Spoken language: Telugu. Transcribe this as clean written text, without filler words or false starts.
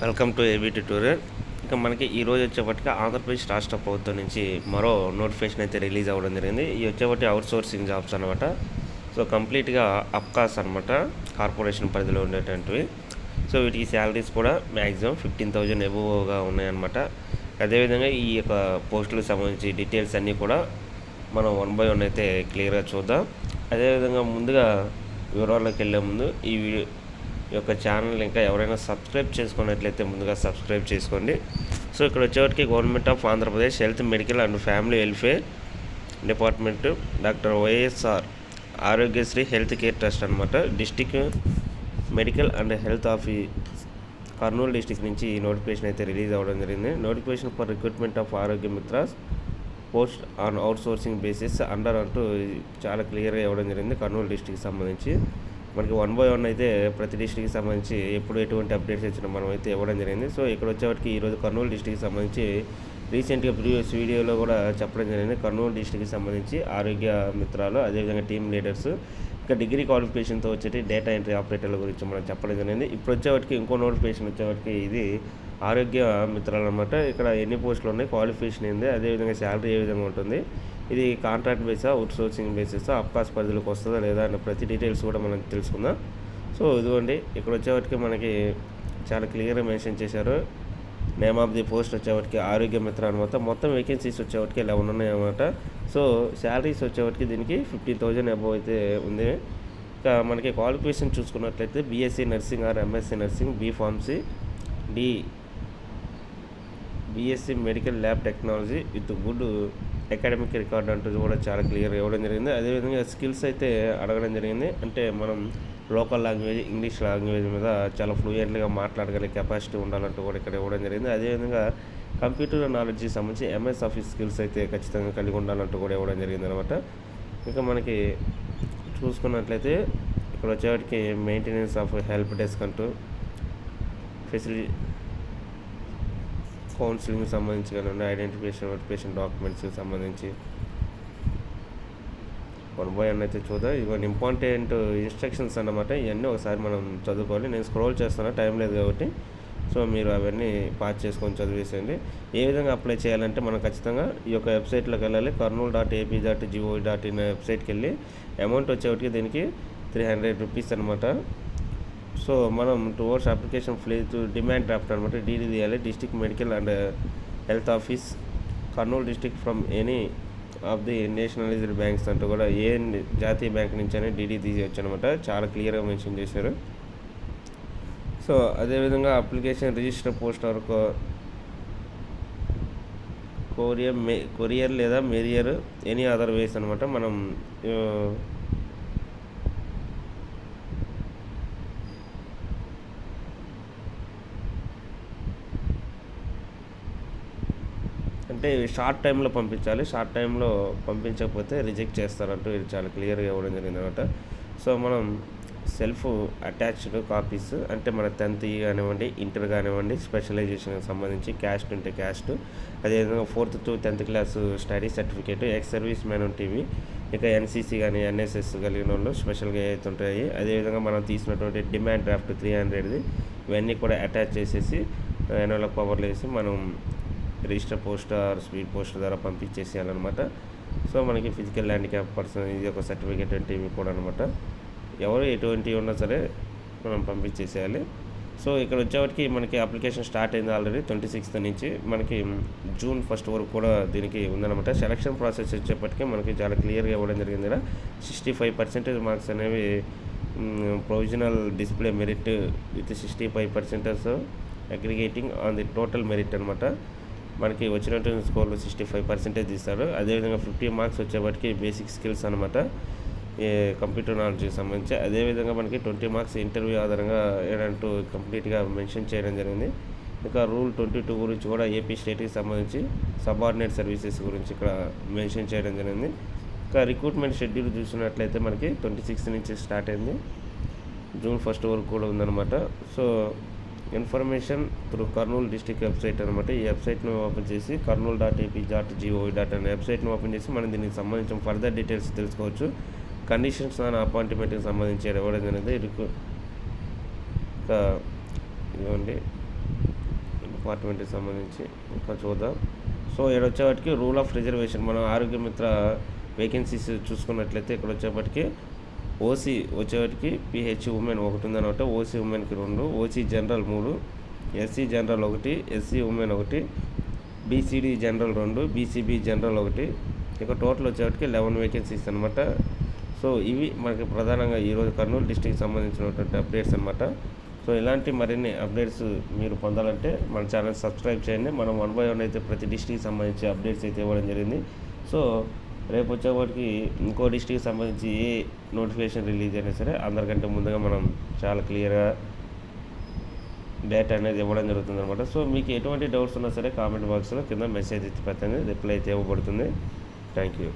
Welcome to AB tutorial. ఇక మనకి ఈరోజు వచ్చేప్పటికి ఆంధ్రప్రదేశ్ రాష్ట్ర ప్రభుత్వం నుంచి మరో నోటిఫికేషన్ అయితే రిలీజ్ అవ్వడం జరిగింది. ఈ వచ్చేప్పటి అవుట్ సోర్సింగ్ జాబ్స్ అనమాట. సో కంప్లీట్గా అప్కాస్ అనమాట, కార్పొరేషన్ పరిధిలో ఉండేటువంటివి. సో వీటికి శాలరీస్ కూడా మ్యాక్సిమం 15,000 ఎబోవ్గా ఉన్నాయన్నమాట. అదేవిధంగా ఈ యొక్క పోస్టులకు సంబంధించి డీటెయిల్స్ అన్నీ కూడా మనం 1 by 1 అయితే క్లియర్గా చూద్దాం. అదేవిధంగా ముందుగా వివరాల్లోకి వెళ్ళే ముందు ఈ యొక్క ఛానల్ ఇంకా ఎవరైనా సబ్స్క్రైబ్ చేసుకున్నట్లయితే ముందుగా సబ్స్క్రైబ్ చేసుకోండి. సో ఇక్కడ వచ్చేవారికి government of Andhra Pradesh health, medical and family welfare department, doctor YSR Aarogyasri health care trust అనమాట. District medical and health office Kurnool district నుంచి ఈ నోటిఫికేషన్ అయితే రిలీజ్ అవ్వడం జరిగింది. Notification for recruitment of Aarogya Mitras post on outsourcing basis under అంటూ చాలా క్లియర్గా ఇవ్వడం జరిగింది. కర్నూలు డిస్టిక్కి సంబంధించి మనకి 1 by 1 అయితే ప్రతి డిస్టిక్కి సంబంధించి ఎప్పుడు ఎటువంటి అప్డేట్స్ ఇచ్చినా మనం అయితే ఇవ్వడం జరిగింది. సో ఇక్కడ వచ్చేవాటికి ఈరోజు కర్నూలు డిస్టిక్కి సంబంధించి రీసెంట్గా ప్రీవియస్ వీడియోలో కూడా చెప్పడం జరిగింది. కర్నూలు డిస్టిక్కి సంబంధించి ఆరోగ్య మిత్రాలు, అదేవిధంగా టీమ్ లీడర్స్, ఇంకా డిగ్రీ క్వాలిఫికేషన్తో వచ్చేటి డేటా ఎంట్రీ ఆపరేటర్ల గురించి మనం చెప్పడం జరిగింది. ఇప్పుడు వచ్చేవాటికి ఇంకో నోటిఫికేషన్ వచ్చేవాటికి ఇది ఆరోగ్య మిత్రాలు అనమాట. ఇక్కడ ఎన్ని పోస్టులు ఉన్నాయి, క్వాలిఫికేషన్ ఏంది, అదేవిధంగా శాలరీ ఏ విధంగా ఉంటుంది, ఇది కాంట్రాక్ట్ బేసా, అవుట్ సోర్సింగ్ బేసిస్, అప్కాస్ పరిధిలోకి వస్తుందా లేదా అన్న ప్రతి డీటెయిల్స్ కూడా మనం తెలుసుకుందాం. సో ఇదిగోండి, ఇక్కడ వచ్చేవాటికి మనకి చాలా క్లియర్గా మెన్షన్ చేశారు. నేమ్ ఆఫ్ ది పోస్ట్ వచ్చేవాటికి ఆరోగ్య మిత్ర అనమాట. మొత్తం వేకెన్సీస్ వచ్చేవాటికి 11 ఉన్నాయన్నమాట. సో శాలరీస్ వచ్చేవాటికి దీనికి 15,000 అబోవ్ అయితే ఉంది. ఇంకా మనకి క్వాలిఫికేషన్ చూసుకున్నట్లయితే BSc nursing are MSc nursing, B pharmacy, BSc medical lab technology with good academic record అంటూ కూడా చాలా క్లియర్గా ఇవ్వడం జరిగింది. అదేవిధంగా స్కిల్స్ అయితే అడగడం జరిగింది. అంటే మనం లోకల్ లాంగ్వేజ్, ఇంగ్లీష్ లాంగ్వేజ్ మీద చాలా ఫ్లూయెంట్గా మాట్లాడగలిగే కెపాసిటీ ఉండాలంటూ కూడా ఇక్కడ ఇవ్వడం జరిగింది. అదేవిధంగా కంప్యూటర్ నాలెడ్జ్కి సంబంధించి ఎంఎస్ ఆఫీస్ స్కిల్స్ అయితే ఖచ్చితంగా కలిగి ఉండాలంటూ కూడా ఇవ్వడం జరిగింది అనమాట. ఇంకా మనకి చూసుకున్నట్లయితే ఇక్కడ వచ్చేవాటికి మెయింటెనెన్స్ ఆఫ్ హెల్ప్ డెస్క్ అంటూ ఫెసిలిటీ, కౌన్సిలింగ్కి సంబంధించి కానీ ఐడెంటిఫికేషన్ వెరిఫికేషన్ డాక్యుమెంట్స్కి సంబంధించి 1 by 1 అయితే చూద్దాం. ఇవన్నీ ఇంపార్టెంట్ ఇన్స్ట్రక్షన్స్ అన్నమాట. ఇవన్నీ ఒకసారి మనం చదువుకోవాలి. నేను స్క్రోల్ చేస్తాను, టైం లేదు కాబట్టి. సో మీరు అవన్నీ పాస్ చేసుకొని చదివేసేయండి. ఏ విధంగా అప్లై చేయాలంటే మనం ఖచ్చితంగా ఈ యొక్క వెబ్సైట్లోకి వెళ్ళాలి. karnool.ap.gov.in వెబ్సైట్కి వెళ్ళి అమౌంట్ వచ్చేవాటికి దీనికి 300 రూపీస్ అనమాట. సో మనం towards application to demand draft అనమాట. డీడీ తీయాలి. District medical and health office Kurnool district from any of the nationalised banks అంటూ కూడా ఏ జాతీయ బ్యాంక్ నుంచి అయినా డీడీ తీసేయచ్చు అనమాట. చాలా క్లియర్గా మెన్షన్ చేశారు. సో అదేవిధంగా అప్లికేషన్ రిజిస్టర్ పోస్ట్ వరకు కొరియర్ లేదా మెరియర్ ఎనీ అదర్ వేస్ అనమాట. మనం అంటే షార్ట్ టైంలో పంపించాలి. షార్ట్ టైంలో పంపించకపోతే రిజెక్ట్ చేస్తారంటూ ఇది చాలా క్లియర్గా ఇవ్వడం జరిగింది అనమాట. సో మనం సెల్ఫ్ అటాచ్డ్ కాపీస్ అంటే మన 10th కానివ్వండి, ఇంటర్ కానివ్వండి, స్పెషలైజేషన్కి సంబంధించి క్యాస్ట్ ఉంటే క్యాస్ట్, అదేవిధంగా 4th to 10th class study certificate, ex serviceman ఉంటేవి, ఇక ఎన్సీసీ కానీ ఎన్ఎస్ఎస్ కలిగిన వాళ్ళు స్పెషల్గా అయితే ఉంటాయి. అదేవిధంగా మనం తీసినటువంటి డిమాండ్ డ్రాఫ్ట్ 300ది ఇవన్నీ కూడా అటాచ్ చేసేసి ఎన్వలప్ కవర్లో వేసి మనం register post or speed post ద్వారా పంపించేసేయాలన్నమాట. సో మనకి ఫిజికల్ హ్యాండిక్యాప్ పర్సన్ ఇది ఒక సర్టిఫికేట్ అంటే ఇవి కూడా అనమాట. ఎవరు ఎటువంటివి ఉన్నా సరే మనం పంపించేసేయాలి. సో ఇక్కడ వచ్చేవాటికి మనకి అప్లికేషన్ స్టార్ట్ అయింది ఆల్రెడీ 26th నుంచి. మనకి June 1st వరకు కూడా దీనికి ఉందన్నమాట. సెలక్షన్ ప్రాసెస్ వచ్చేప్పటికీ మనకి చాలా క్లియర్గా ఇవ్వడం జరిగింది. 65% మార్క్స్ అనేవి provisional display merit with 65% aggregating on the total merit అనమాట. మనకి వచ్చినటువంటి స్కోర్లో 65% ఇస్తారు. అదేవిధంగా 50 మార్క్స్ వచ్చేప్పటికి బేసిక్ స్కిల్స్ అనమాట, కంప్యూటర్ నాలెడ్జ్కి సంబంధించి. అదేవిధంగా మనకి 20 మార్క్స్ ఇంటర్వ్యూ ఆధారంగా ఏదంటూ కంప్లీట్గా మెన్షన్ చేయడం జరిగింది. ఇంకా రూల్ 22 గురించి కూడా ఏపీ స్టేట్కి సంబంధించి సబార్డినేట్ సర్వీసెస్ గురించి ఇక్కడ మెన్షన్ చేయడం జరిగింది. ఇంకా రిక్రూట్మెంట్ షెడ్యూల్ చూసినట్లయితే మనకి 26 నుంచి స్టార్ట్ అయింది, June 1st వరకు కూడా ఉందన్నమాట. So information through Kurnool district website అనమాట. ఈ వెబ్సైట్ను ఓపెన్ చేసి karnool.ap.gov.in వెబ్సైట్ను ఓపెన్ చేసి మనం దీనికి సంబంధించిన ఫర్దర్ డీటెయిల్స్ తెలుసుకోవచ్చు. కండిషన్స్ ఆన్ అపాయింట్మెంట్కి సంబంధించి ఇవ్వడం అనేది ఇదిగోండి డిపార్ట్మెంట్కి సంబంధించి ఇంకా చూద్దాం. సో ఇక్కడ వచ్చేవాటికి రూల్ ఆఫ్ రిజర్వేషన్ మన ఆరోగ్య మిత్ర వేకెన్సీస్ చూసుకున్నట్లయితే ఇక్కడ వచ్చేప్పటికి ఓసీ వచ్చేవాటికి పిహెచ్ ఉమెన్ ఒకటి ఉందనమాట. ఓసీ ఉమెన్కి 2, OC general 3, SC general 1, SC women 1, BCD general 2, BCB general 1. ఇక టోటల్ వచ్చేవాటికి 11 వేకెన్సీస్ అనమాట. సో ఇవి మనకి ప్రధానంగా ఈరోజు కర్నూలు డిస్టిక్కి సంబంధించినటువంటి అప్డేట్స్ అనమాట. సో ఇలాంటి మరిన్ని అప్డేట్స్ మీరు పొందాలంటే మన ఛానల్ సబ్స్క్రైబ్ చేయండి. మనం 1 by 1 అయితే ప్రతి డిస్టిక్కి సంబంధించి అప్డేట్స్ అయితే ఇవ్వడం జరిగింది. సో రేపు వచ్చేవాటికి ఇంకో డిస్టిక్కి సంబంధించి ఏ నోటిఫికేషన్ రిలీజ్ అయినా సరే అందరికంటే ముందుగా మనం చాలా క్లియర్గా డేటా అనేది ఇవ్వడం జరుగుతుంది అనమాట. సో మీకు ఎటువంటి డౌట్స్ ఉన్నా సరే కామెంట్ బాక్స్లో కింద మెసేజ్ ఇచ్చి పెట్టండి, రిప్లై అయితే ఇవ్వబడుతుంది. Thank you.